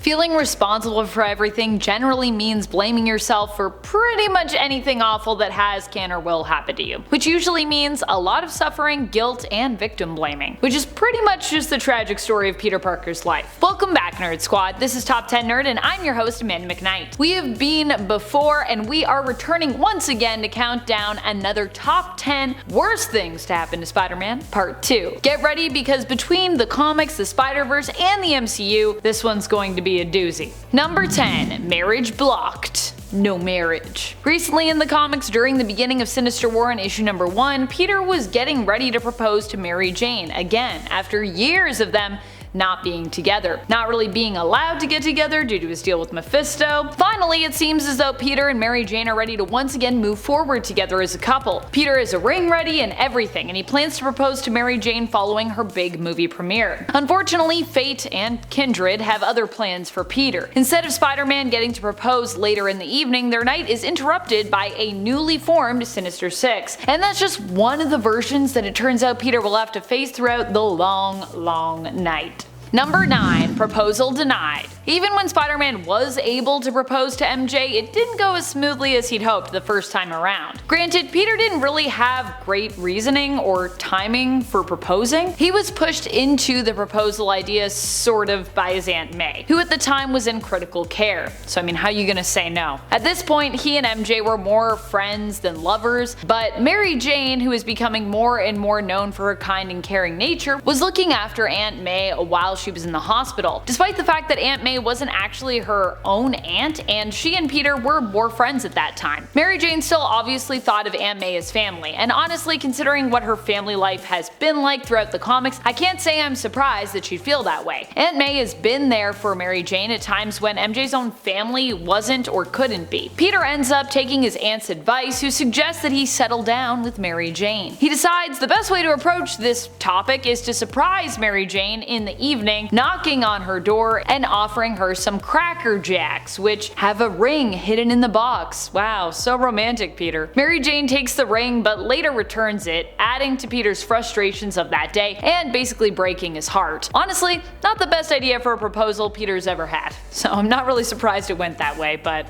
Feeling responsible for everything generally means blaming yourself for pretty much anything awful that has, can, or will happen to you, which usually means a lot of suffering, guilt, and victim blaming, which is pretty much just the tragic story of Peter Parker's life. Welcome back, Nerd Squad. This is Top 10 Nerd, and I'm your host, Amanda McKnight. We have been before, and we are returning once again to count down another Top 10 Worst Things to Happen to Spider-Man Part 2. Get ready, because between the comics, the Spider-Verse, and the MCU, this one's going to be a doozy. Number 10. Marriage Blocked. No marriage. Recently in the comics, during the beginning of Sinister War in issue number 1, Peter was getting ready to propose to Mary Jane again after years of them not being together, not really being allowed to get together due to his deal with Mephisto. Finally, it seems as though Peter and Mary Jane are ready to once again move forward together as a couple. Peter has a ring ready and everything, and he plans to propose to Mary Jane following her big movie premiere. Unfortunately, fate and kindred have other plans for Peter. Instead of Spider-Man getting to propose later in the evening, their night is interrupted by a newly formed Sinister Six, and that's just one of the versions that it turns out Peter will have to face throughout the long night. Number 9. Proposal Denied. Even when Spider-Man was able to propose to MJ, it didn't go as smoothly as he'd hoped the first time around. Granted, Peter didn't really have great reasoning or timing for proposing. He was pushed into the proposal idea sort of by his Aunt May, who at the time was in critical care. So I mean, how are you gonna say no? At this point, he and MJ were more friends than lovers, but Mary Jane, who is becoming more and more known for her kind and caring nature, was looking after Aunt May while she was in the hospital, despite the fact that Aunt May wasn't actually her own aunt, and she and Peter were more friends at that time. Mary Jane still obviously thought of Aunt May as family, and honestly, considering what her family life has been like throughout the comics, I can't say I'm surprised that she'd feel that way. Aunt May has been there for Mary Jane at times when MJ's own family wasn't or couldn't be. Peter ends up taking his aunt's advice, who suggests that he settle down with Mary Jane. He decides the best way to approach this topic is to surprise Mary Jane in the evening, knocking on her door and offering her some Cracker Jacks, which have a ring hidden in the box. Wow, so romantic, Peter. Mary Jane takes the ring but later returns it, adding to Peter's frustrations of that day and basically breaking his heart. Honestly, not the best idea for a proposal Peter's ever had, so I'm not really surprised it went that way, but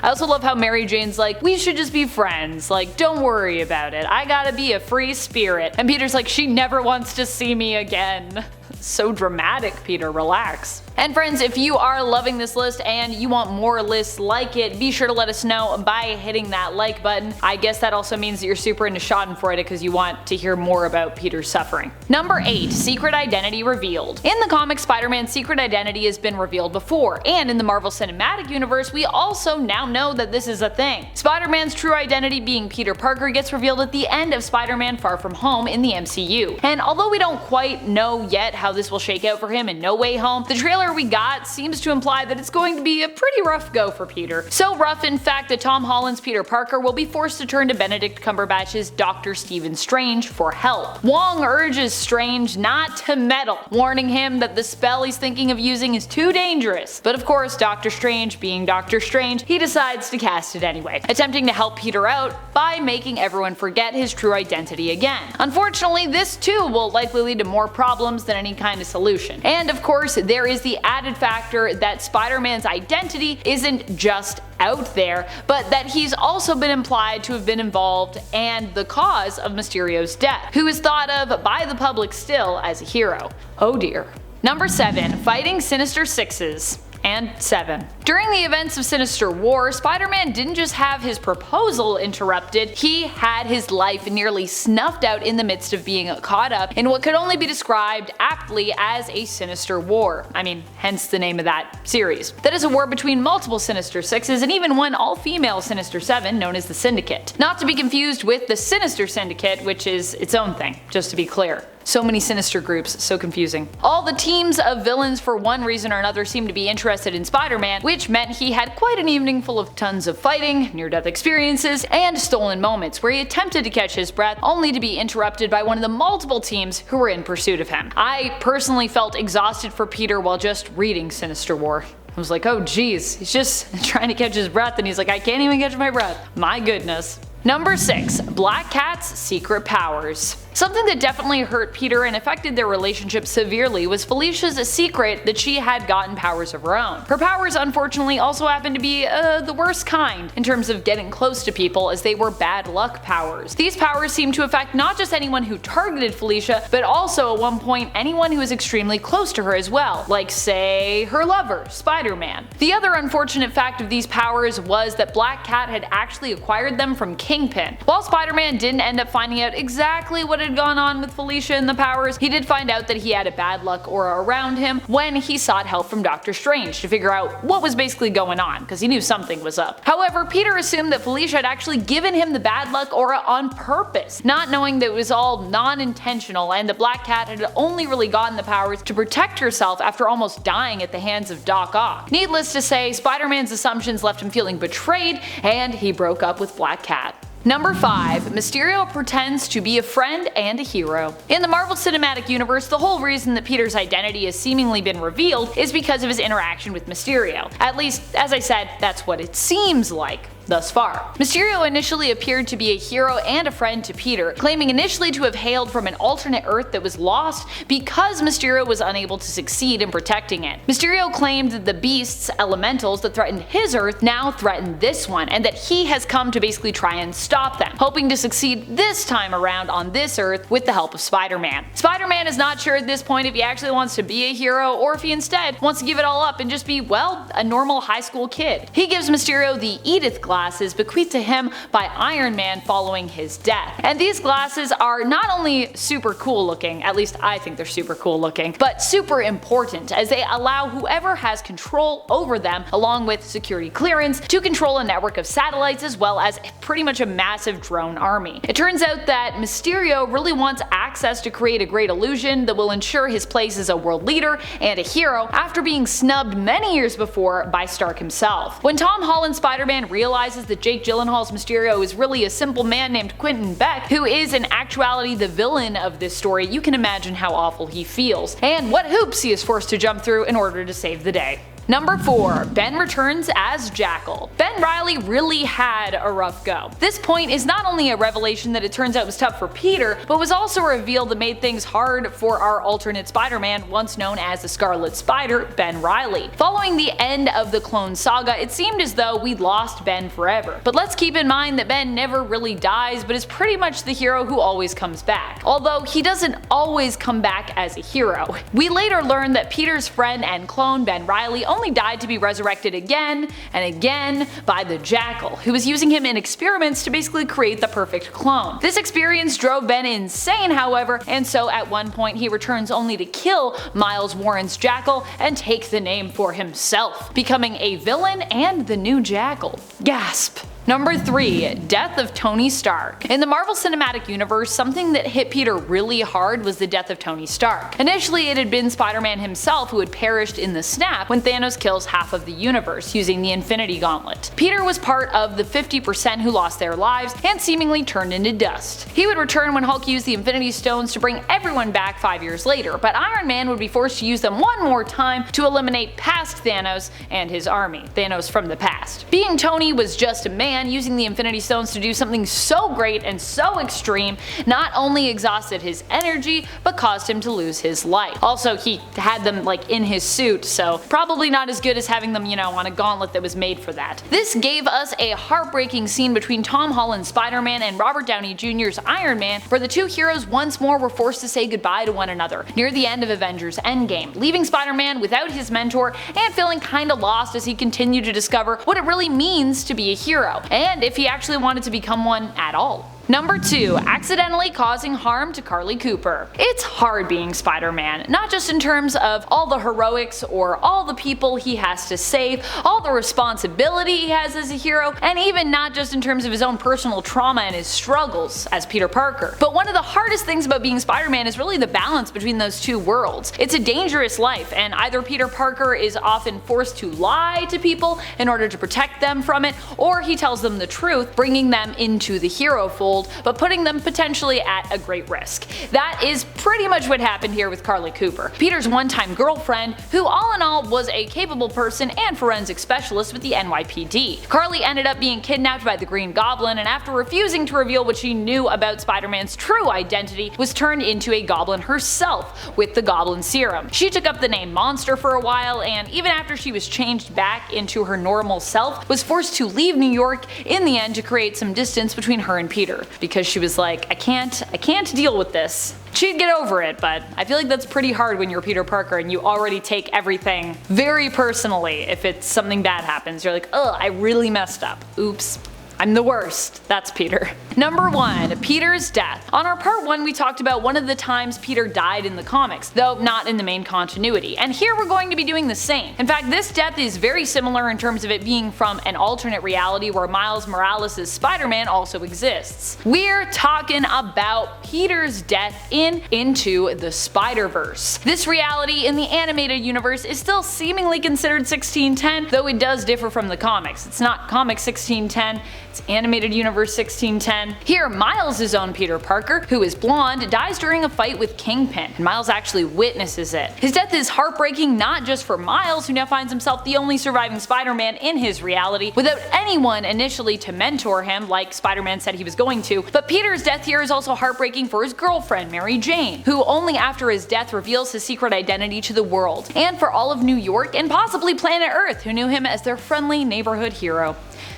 I also love how Mary Jane's like, we should just be friends, like don't worry about it, I gotta be a free spirit. And Peter's like, she never wants to see me again. So dramatic, Peter, relax. And friends, if you are loving this list and you want more lists like it, be sure to let us know by hitting that like button. I guess that also means that you're super into Schadenfreude because you want to hear more about Peter's suffering. Number 8. Secret Identity Revealed. In the comics, Spider-Man's secret identity has been revealed before, and in the Marvel Cinematic Universe, we also now know that this is a thing. Spider-Man's true identity, being Peter Parker, gets revealed at the end of Spider-Man Far From Home in the MCU. And although we don't quite know yet how this will shake out for him in No Way Home, the trailer we got seems to imply that it's going to be a pretty rough go for Peter. So rough, in fact, that Tom Holland's Peter Parker will be forced to turn to Benedict Cumberbatch's Dr. Stephen Strange for help. Wong urges Strange not to meddle, warning him that the spell he's thinking of using is too dangerous. But of course, Doctor Strange, being Doctor Strange, he decides to cast it anyway, attempting to help Peter out by making everyone forget his true identity again. Unfortunately, this too will likely lead to more problems than any kind of solution. And of course, there is the added factor that Spider-Man's identity isn't just out there, but that he's also been implied to have been involved and the cause of Mysterio's death, who is thought of by the public still as a hero. Oh dear. Number 7. Fighting Sinister Sixes and 7. During the events of Sinister War, Spider-Man didn't just have his proposal interrupted, he had his life nearly snuffed out in the midst of being caught up in what could only be described aptly as a Sinister War. I mean, hence the name of that series. That is a war between multiple Sinister Sixes and even one all-female Sinister Seven known as the Syndicate. Not to be confused with the Sinister Syndicate, which is its own thing, just to be clear. So many sinister groups, so confusing. All the teams of villains for one reason or another seemed to be interested in Spider-Man, which meant he had quite an evening full of tons of fighting, near-death experiences, and stolen moments where he attempted to catch his breath only to be interrupted by one of the multiple teams who were in pursuit of him. I personally felt exhausted for Peter while just reading Sinister War. I was like, oh geez, he's just trying to catch his breath and he's like, I can't even catch my breath. My goodness. Number 6. Black Cat's Secret Powers. Something that definitely hurt Peter and affected their relationship severely was Felicia's secret that she had gotten powers of her own. Her powers unfortunately also happened to be the worst kind in terms of getting close to people, as they were bad luck powers. These powers seemed to affect not just anyone who targeted Felicia, but also at one point anyone who was extremely close to her as well, like say her lover, Spider-Man. The other unfortunate fact of these powers was that Black Cat had actually acquired them from Kingpin. While Spider-Man didn't end up finding out exactly what had gone on with Felicia and the powers, he did find out that he had a bad luck aura around him when he sought help from Doctor Strange to figure out what was basically going on, because he knew something was up. However, Peter assumed that Felicia had actually given him the bad luck aura on purpose, not knowing that it was all non-intentional and that Black Cat had only really gotten the powers to protect herself after almost dying at the hands of Doc Ock. Needless to say, Spider-Man's assumptions left him feeling betrayed, and he broke up with Black Cat. Number 5. Mysterio pretends to be a friend and a hero. In the Marvel Cinematic Universe, the whole reason that Peter's identity has seemingly been revealed is because of his interaction with Mysterio. At least, as I said, that's what it seems like thus far. Mysterio initially appeared to be a hero and a friend to Peter, claiming initially to have hailed from an alternate Earth that was lost because Mysterio was unable to succeed in protecting it. Mysterio claimed that the beasts, elementals that threatened his Earth, now threatened this one, and that he has come to basically try and stop them, hoping to succeed this time around on this Earth with the help of Spider-Man. Spider-Man is not sure at this point if he actually wants to be a hero or if he instead wants to give it all up and just be, well, a normal high school kid. He gives Mysterio the Edith glasses bequeathed to him by Iron Man following his death. And these glasses are not only super cool looking, at least I think they're super cool looking, but super important, as they allow whoever has control over them, along with security clearance, to control a network of satellites as well as pretty much a massive drone army. It turns out that Mysterio really wants access to create a great illusion that will ensure his place as a world leader and a hero after being snubbed many years before by Stark himself. When Tom Holland's Spider-Man realizes that Jake Gyllenhaal's Mysterio is really a simple man named Quentin Beck, who is in actuality the villain of this story, you can imagine how awful he feels, and what hoops he is forced to jump through in order to save the day. Number 4. Ben returns as Jackal. Ben Reilly really had a rough go. This point is not only a revelation that it turns out was tough for Peter, but was also a reveal that made things hard for our alternate Spider-Man, once known as the Scarlet Spider, Ben Reilly. Following the end of the Clone Saga, it seemed as though we'd lost Ben forever. But let's keep in mind that Ben never really dies, but is pretty much the hero who always comes back. Although he doesn't always come back as a hero. We later learn that Peter's friend and clone Ben Reilly only died to be resurrected again and again by the Jackal, who was using him in experiments to basically create the perfect clone. This experience drove Ben insane, however, and so at one point he returns only to kill Miles Warren's Jackal and take the name for himself, becoming a villain and the new Jackal. Gasp! Number 3. Death of Tony Stark. In the Marvel Cinematic Universe, something that hit Peter really hard was the death of Tony Stark. Initially, it had been Spider-Man himself who had perished in the snap when Thanos kills half of the universe using the Infinity Gauntlet. Peter was part of the 50% who lost their lives and seemingly turned into dust. He would return when Hulk used the Infinity Stones to bring everyone back 5 years later, but Iron Man would be forced to use them one more time to eliminate past Thanos and his army, Thanos from the past. Being Tony was just a man, using the Infinity Stones to do something so great and so extreme not only exhausted his energy, but caused him to lose his life. Also, he had them like in his suit, so probably not as good as having them, you know, on a gauntlet that was made for that. This gave us a heartbreaking scene between Tom Holland's Spider-Man and Robert Downey Jr.'s Iron Man, where the two heroes once more were forced to say goodbye to one another near the end of Avengers Endgame, leaving Spider-Man without his mentor and feeling kinda lost as he continued to discover what it really means to be a hero, and if he actually wanted to become one at all. Number 2. Accidentally causing harm to Carlie Cooper. It's hard being Spider-Man, not just in terms of all the heroics or all the people he has to save, all the responsibility he has as a hero, and even not just in terms of his own personal trauma and his struggles as Peter Parker. But one of the hardest things about being Spider-Man is really the balance between those two worlds. It's a dangerous life, and either Peter Parker is often forced to lie to people in order to protect them from it, or he tells them the truth, bringing them into the hero fold told, but putting them potentially at a great risk. That is pretty much what happened here with Carlie Cooper, Peter's one-time girlfriend, who all in all was a capable person and forensic specialist with the NYPD. Carlie ended up being kidnapped by the Green Goblin, and after refusing to reveal what she knew about Spider-Man's true identity, was turned into a goblin herself with the Goblin Serum. She took up the name Monster for a while, and even after she was changed back into her normal self, was forced to leave New York in the end to create some distance between her and Peter, because she was like, I can't deal with this. She'd get over it, but I feel like that's pretty hard when you're Peter Parker and you already take everything very personally. If it's something bad happens, you're like, ugh, I really messed up. Oops. I'm the worst. That's Peter. Number 1. Peter's death. On our part 1 we talked about one of the times Peter died in the comics, though not in the main continuity, and here we're going to be doing the same. In fact, this death is very similar in terms of it being from an alternate reality where Miles Morales' Spider-Man also exists. We're talking about Peter's death in Into the Spider-Verse. This reality in the animated universe is still seemingly considered 1610, though it does differ from the comics. It's not comic 1610, it's animated universe 1610. Here, Miles' own Peter Parker, who is blonde, dies during a fight with Kingpin, and Miles actually witnesses it. His death is heartbreaking not just for Miles, who now finds himself the only surviving Spider-Man in his reality, without anyone initially to mentor him like Spider-Man said he was going to, but Peter's death here is also heartbreaking for his girlfriend, Mary Jane, who only after his death reveals his secret identity to the world, and for all of New York and possibly planet Earth, who knew him as their friendly neighborhood hero.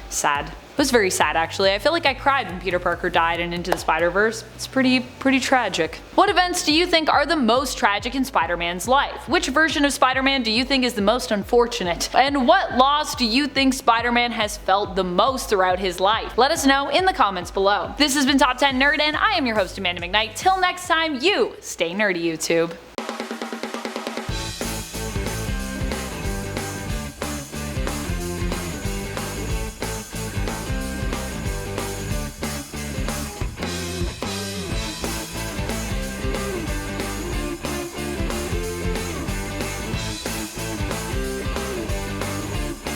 Sad. It was very sad actually. I feel like I cried when Peter Parker died in Into the Spider-Verse. It's pretty tragic. What events do you think are the most tragic in Spider-Man's life? Which version of Spider-Man do you think is the most unfortunate? And what loss do you think Spider-Man has felt the most throughout his life? Let us know in the comments below. This has been Top 10 Nerd, and I am your host Amanda McKnight. Till next time, you stay nerdy, YouTube.